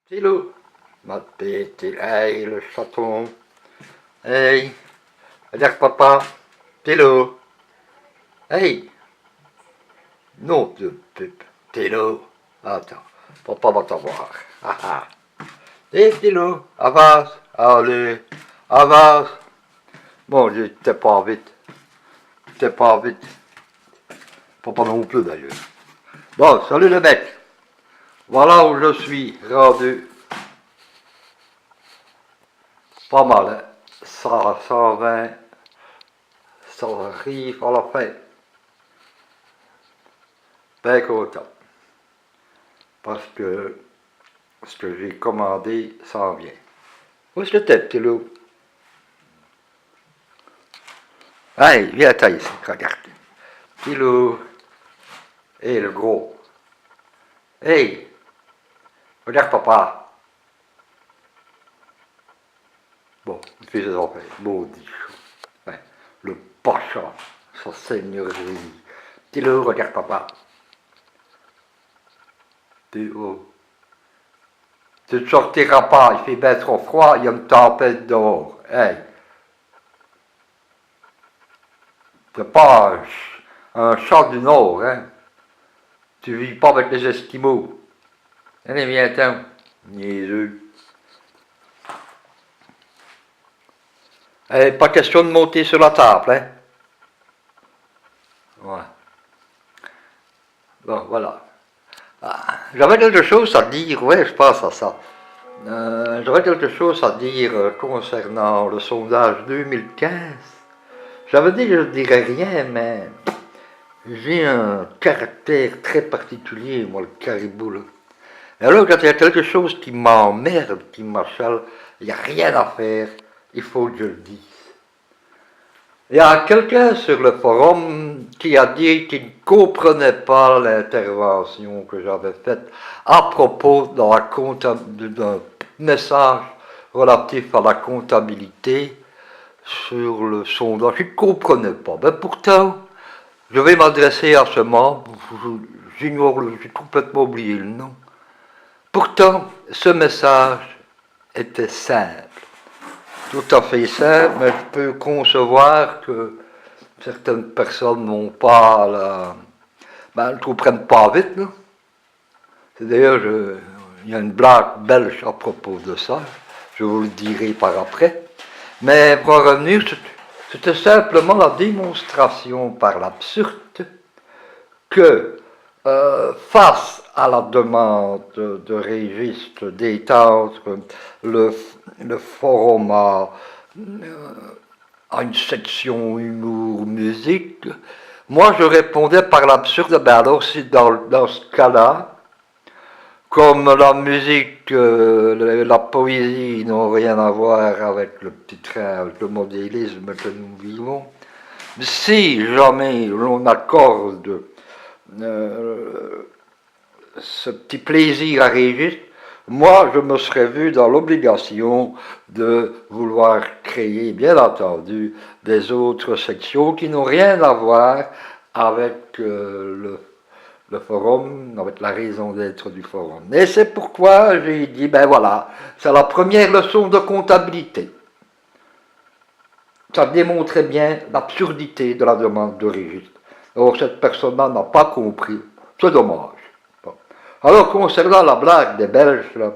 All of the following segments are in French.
Petit loup, ma petite, hey, le chaton, hey, regarde papa, petit loup, hey, non de pipe, petit loup, attends, papa va t'avoir, ah ah, hey, petit loup, avance, allez, avance, bon, t'es pas vite, papa non plus d'ailleurs. Bon, salut le mec, voilà où je suis rendu, pas mal, hein, 120, ça arrive à la fin. Bien content. Parce que ce que j'ai commandé s'en vient. Où est-ce que t'es, petit loup? Hey, viens t'as ici, regarde. Petit loup. Hey, le gros. Hey, regarde papa. Bon, il fait ses affaires. Maudit chat. Ouais, le pacha, sa seigneurie. Petit loup, regarde papa. Tu ne sortiras pas, il fait bien trop froid, il y a une tempête dehors. Hey, c'est pas un chat du Nord, hein. Tu vis pas avec les Esquimaux. Allez, viens-t'en, niaiseux. Pas question de monter sur la table, hein. Ouais. Bon, voilà. Ah, j'avais quelque chose à dire, ouais, je pense à ça. J'avais quelque chose à dire concernant le sondage 2015. J'avais dit que je ne dirais rien, mais j'ai un caractère très particulier, moi, le caribou, là. Et alors, quand il y a quelque chose qui m'emmerde, qui m'achale, il n'y a rien à faire, il faut que je le dise. Il y a quelqu'un sur le forum qui a dit qu'il ne comprenait pas l'intervention que j'avais faite à propos d'un message relatif à la comptabilité sur le sondage. Il ne comprenait pas. Ben pourtant, je vais m'adresser à ce membre, j'ai complètement oublié le nom. Pourtant, ce message était simple. Tout à fait simple, mais je peux concevoir que certaines personnes n'ont pas la... Ben, elles ne comprennent pas vite, là. D'ailleurs, il y a une blague belge à propos de ça, je vous le dirai par après. Mais pour en revenir, c'était simplement la démonstration par l'absurde que face à la demande de Régis d'étendre le forum à une section humour, musique, moi je répondais par l'absurde, ben alors si dans ce cas-là, comme la musique, la poésie n'ont rien à voir avec le petit train, avec le modélisme que nous vivons, si jamais l'on accorde ce petit plaisir à Régis, moi je me serais vu dans l'obligation de vouloir créer, bien entendu, des autres sections qui n'ont rien à voir avec le forum, avec la raison d'être du forum. Et c'est pourquoi j'ai dit, ben voilà, c'est la première leçon de comptabilité. Ça démontrait bien l'absurdité de la demande de Régis. Or, cette personne-là n'a pas compris. C'est dommage. Bon. Alors, concernant la blague des Belges, là,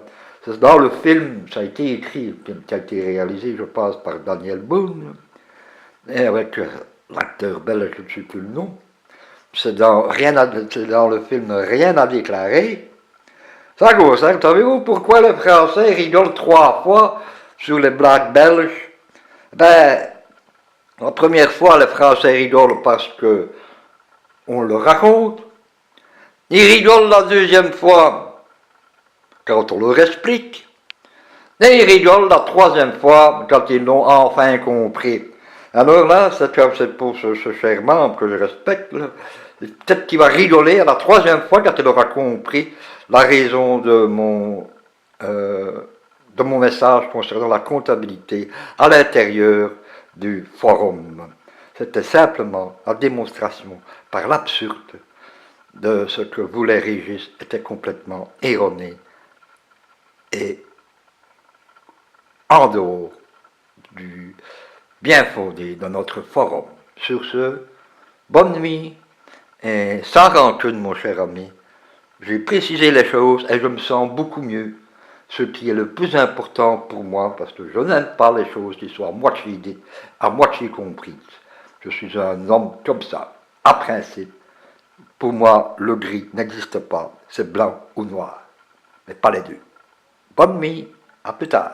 dans le film, ça a été écrit, qui a été réalisé, je pense, par Daniel Boone, et avec l'acteur belge, je ne sais plus le nom. C'est dans le film Rien à déclarer. Ça concerne, savez-vous pourquoi les Français rigolent 3 fois sur les blagues belges? Ben, la première fois, les Français rigolent parce que on le raconte. Ils rigolent la deuxième fois quand on leur explique. Et ils rigolent la troisième fois quand ils l'ont enfin compris. Alors là, c'est pour ce cher membre que je respecte, peut-être qu'il va rigoler à la troisième fois quand il aura compris la raison de mon message concernant la comptabilité à l'intérieur du forum. C'était simplement la démonstration par l'absurde de ce que voulait Régis était complètement erroné et en dehors du bien fondé de notre forum. Sur ce, bonne nuit et sans rancune, mon cher ami. J'ai précisé les choses et je me sens beaucoup mieux. Ce qui est le plus important pour moi, parce que je n'aime pas les choses qui soient à moitié dites, à moitié comprises. Je suis un homme comme ça, à principe. Pour moi, le gris n'existe pas, c'est blanc ou noir, mais pas les deux. Bonne nuit, à plus tard.